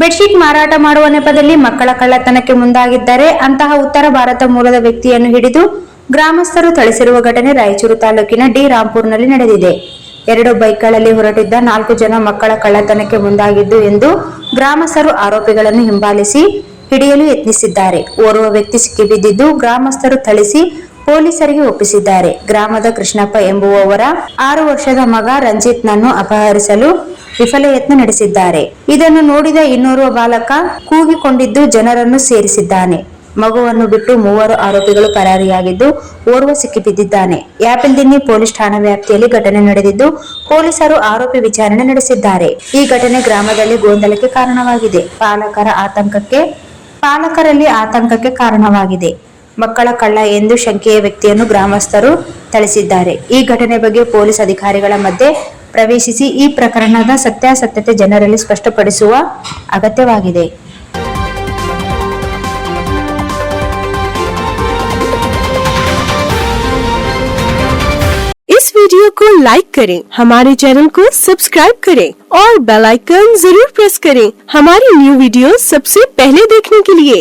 Bedsheet ಮಾರಾಟ ಮಾಡುವ ನೆಪದಲ್ಲಿ ಮಕ್ಕಳ ಕಳ್ಳತನಕ್ಕೆ ಮುಂದಾಗಿದ್ದಾರೆ. ಅಂತಹ ಉತ್ತರ ಭಾರತ ಮೂಲದ ವ್ಯಕ್ತಿಯನ್ನು ಹಿಡಿದು ಗ್ರಾಮಸ್ಥರು ಥಳಿಸಿರುವ ಘಟನೆ ರಾಯಚೂರು ತಾಲೂಕಿನ ಡಿ ರಾಂಪುರ್ನಲ್ಲಿ ನಡೆದಿದೆ. 2 ಬೈಕ್ಗಳಲ್ಲಿ ಹೊರಟಿದ್ದ 4 ಜನ ಮಕ್ಕಳ ಕಳ್ಳತನಕ್ಕೆ ಮುಂದಾಗಿದ್ದು ಎಂದು ಗ್ರಾಮಸ್ಥರು ಆರೋಪಿಗಳನ್ನು ಹಿಂಬಾಲಿಸಿ ಹಿಡಿಯಲು ಯತ್ನಿಸಿದ್ದಾರೆ. ಓರ್ವ ವ್ಯಕ್ತಿ ಸಿಕ್ಕಿಬಿದ್ದಿದ್ದು ಗ್ರಾಮಸ್ಥರು ಥಳಿಸಿ ಪೊಲೀಸರಿಗೆ ಒಪ್ಪಿಸಿದ್ದಾರೆ. ಗ್ರಾಮದ ಕೃಷ್ಣಪ್ಪ ಎಂಬುವವರ 6 ವರ್ಷದ ಮಗ ರಂಜಿತ್ ನನ್ನು ಅಪಹರಿಸಲು ವಿಫಲ ಯತ್ನ ನಡೆಸಿದ್ದಾರೆ. ಇದನ್ನು ನೋಡಿದ ಇನ್ನೋರ್ವ ಬಾಲಕ ಕೂಗಿಕೊಂಡಿದ್ದು ಜನರನ್ನು ಸೇರಿಸಿದ್ದಾನೆ. ಮಗುವನ್ನು ಬಿಟ್ಟು 3 ಆರೋಪಿಗಳು ಪರಾರಿಯಾಗಿದ್ದು ಓರ್ವ ಸಿಕ್ಕಿಬಿದ್ದಿದ್ದಾನೆ. ಯಾಪಲ್ದಿನ್ನಿ ಪೊಲೀಸ್ ಠಾಣಾ ವ್ಯಾಪ್ತಿಯಲ್ಲಿ ಘಟನೆ ನಡೆದಿದ್ದು ಪೊಲೀಸರು ಆರೋಪಿ ವಿಚಾರಣೆ ನಡೆಸಿದ್ದಾರೆ. ಈ ಘಟನೆ ಗ್ರಾಮದಲ್ಲಿ ಗೊಂದಲಕ್ಕೆ ಕಾರಣವಾಗಿದೆ. ಪಾಲಕರಲ್ಲಿ ಆತಂಕಕ್ಕೆ ಕಾರಣವಾಗಿದೆ. ಮಕ್ಕಳ ಕಳ್ಳ ಎಂದು ಶಂಕೆಯ ವ್ಯಕ್ತಿಯನ್ನು ಗ್ರಾಮಸ್ಥರು ಥಳಿಸಿದ್ದಾರೆ. ಈ ಘಟನೆ ಬಗ್ಗೆ ಪೊಲೀಸ್ ಅಧಿಕಾರಿಗಳ ಮಧ್ಯೆ ಪ್ರವೇಶಿಸಿ ಈ ಪ್ರಕರಣದ ಸತ್ಯಾಸತ್ಯತೆ ಜನರಲ್ಲಿ ಸ್ಪಷ್ಟಪಡಿಸುವ ಅಗತ್ಯವಾಗಿದೆ. इस वीडियो को लाइक करें, हमारे चैनल को सब्सक्राइब करें और बेल आइकन जरूर प्रेस करें हमारी न्यू वीडियो सबसे पहले देखने के लिए।